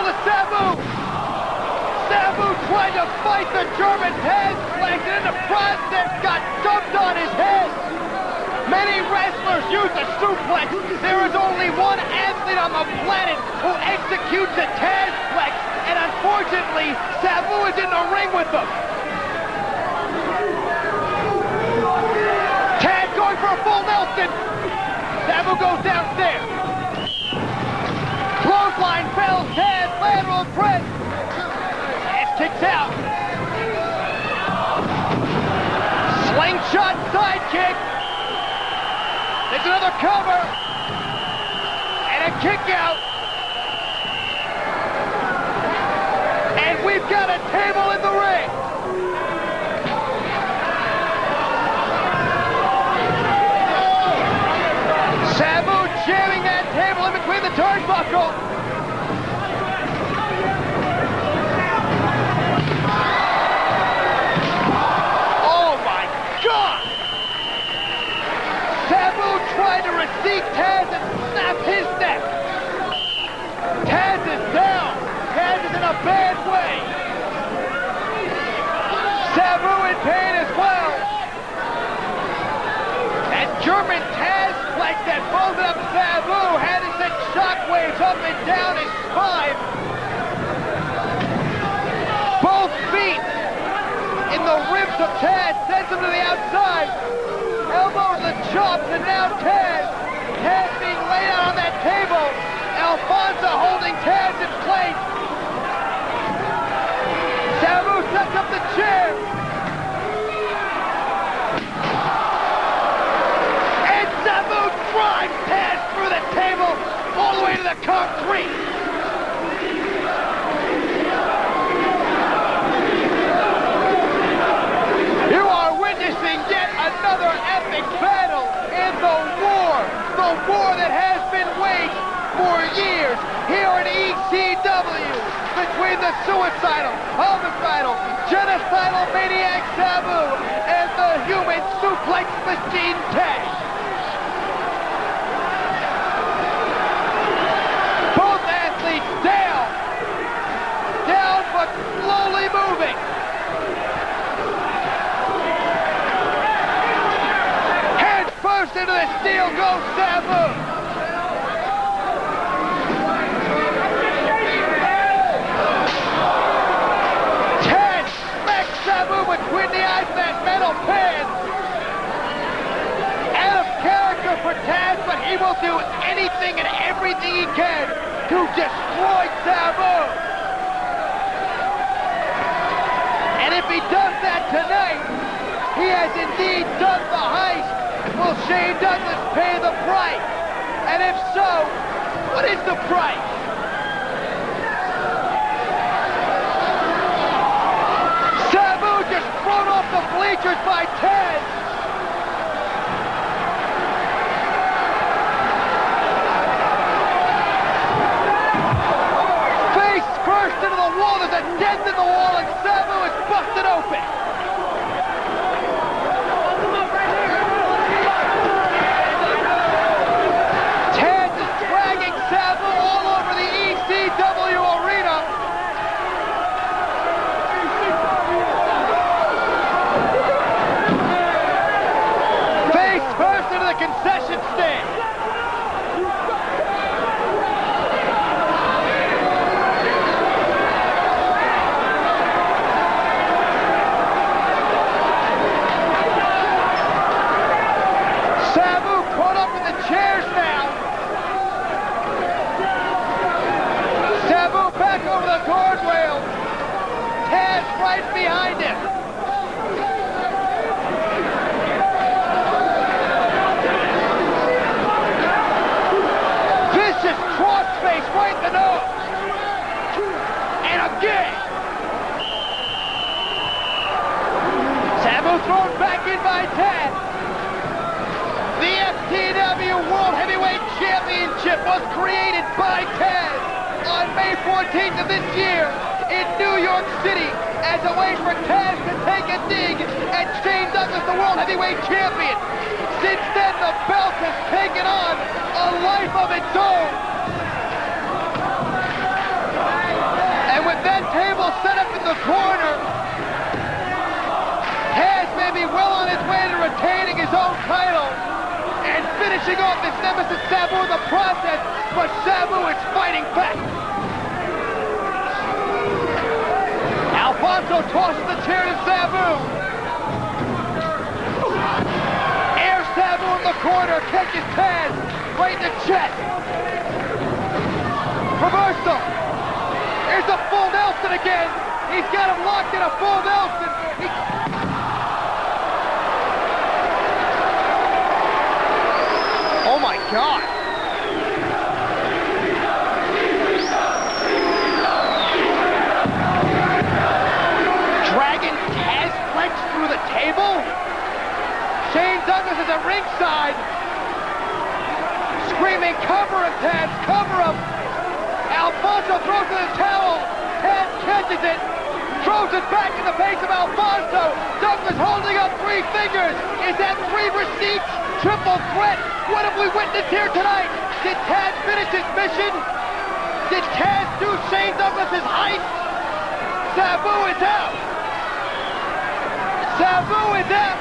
to Sabu. Sabu tried to fight the German Taz flex and in the process got dumped on his head. Many wrestlers use a suplex. There is only one athlete on the planet who executes a Taz flex, and unfortunately, Sabu is in the ring with them. Taz going for a full Nelson. Sabu goes downstairs. Clothesline fells Taz, lateral press. Taz kicks out. Slingshot sidekick. There's another cover. And a kick out. And we've got a table in the ring. Sabu jamming that table in between the turnbuckle. Oh my God! Sabu tried to receive Taz and snap his neck. Taz is down. Taz is in a bad way. Sabu in pain as well. That German Taz flex that folded up Sabu had to send shockwaves up and down his spine. Both feet in the ribs of Taz sends him to the outside. Elbow to the chops, and now Taz. Taz being laid out on that table. Alfonso holding Taz in place. Sabu sets up the chair. And Sabu drives Taz through the table all the way to the concrete. You are witnessing yet another epic battle in the war that has been waged for years here in ECW between the suicidal, homicidal, genocidal maniac Sabu and the human suplex machine Taz. Both athletes down but slowly moving. Head first into the steel goes Sabu. Between the eyes of that metal pan. Out of character for Taz, but he will do anything and everything he can to destroy Sabu. And if he does that tonight, he has indeed done the heist. Will Shane Douglas pay the price? And if so, what is the price? Just thrown off the bleachers by Taz. Face first into the wall. There's a dent in the wall and Sabu is busted open. Taz is dragging Sabu all over the ECW arena. First into the concession stand. Sabu caught up in the chairs now. Sabu back over the guardrail. Taz right behind him. Crossface right in the nose. And again. Sabu thrown back in by Taz. The FTW World Heavyweight Championship was created by Taz on May 14th of this year in New York City as a way for Taz to take a dig at Shane Douglas, the World Heavyweight Champion. Since then, the belt has taken on a life of its own. the corner. Taz may be well on his way to retaining his own title and finishing off his nemesis Sabu in the process, but Sabu is fighting back. Alfonso tosses the chair to Sabu. Air Sabu in the corner, catches Taz right in the chest. Reversal. Here's a full Nelson again. He's got him locked in a full Nelson. Oh my God. Dragon Taz flex through the table. Shane Douglas is at ringside. Screaming, cover him, Taz, cover him. Alfonso throws in the towel. Taz catches it. Throws it back in the face of Alfonso. Douglas holding up 3 fingers. Is that 3 receipts? Triple threat. What have we witnessed here tonight? Did Taz finish his mission? Did Taz do Shane Douglas's heist? Sabu is out. Sabu is out.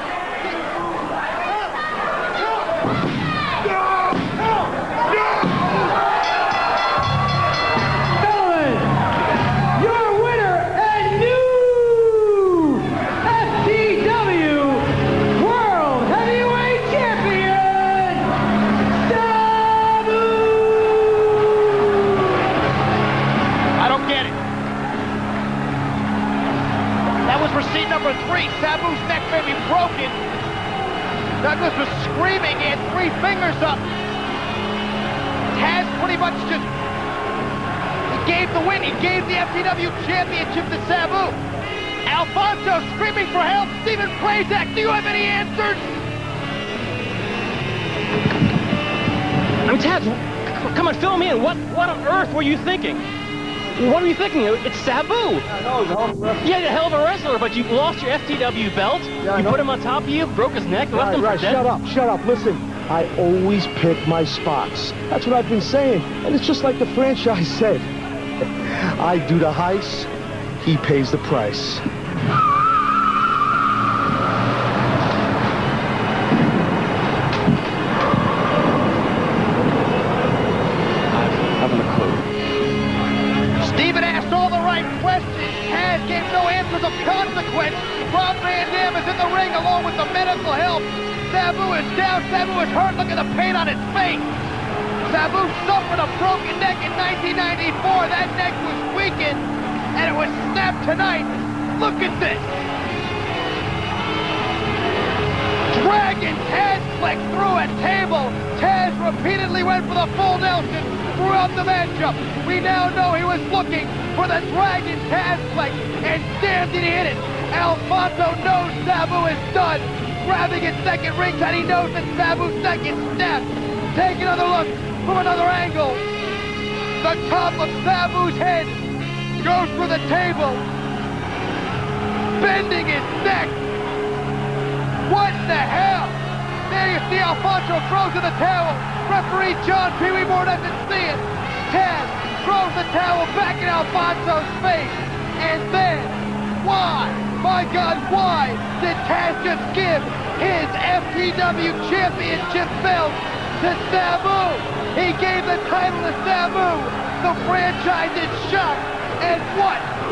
Receipt number 3, Sabu's neck may be broken. Douglas was screaming, he had 3 fingers up. Taz pretty much just, he gave the win, he gave the FTW championship to Sabu. Alfonso screaming for help. Stephen Prazak, do you have any answers? I mean, Taz, come on, fill me in. What on earth were you thinking? What were you thinking? It's Sabu. Yeah, no, he's a hell of a wrestler. Yeah, he's a hell of a wrestler, but you lost your FTW belt. Yeah, you put him on top of you, broke his neck, left him for dead. Shut up. Listen, I always pick my spots. That's what I've been saying. And it's just like the franchise said. I do the heist, he pays the price. Of consequence. Rob Van Dam is in the ring along with the medical help. Sabu is down. Sabu is hurt. Look at the pain on his face. Sabu suffered a broken neck in 1994. That neck was weakened and it was snapped tonight. Look at this. Dragon Taz flex through a table. Taz repeatedly went for the full Nelson throughout the matchup. We now know he was looking for the Dragon Taz flex, and damn did he hit it. Alfonso knows Sabu is done. Grabbing his second ringside, he knows that Sabu's neck is snapped. Take another look from another angle. The top of Sabu's head goes through the table, bending his neck. What the hell? There you see Alfonso throws in the towel. Referee John Pee Wee Moore doesn't see it. Taz throws the towel back in Alfonso's face. And then, why? My God, why did Taz just give his FTW championship belt to Sabu? He gave the title to Sabu. The franchise is shocked.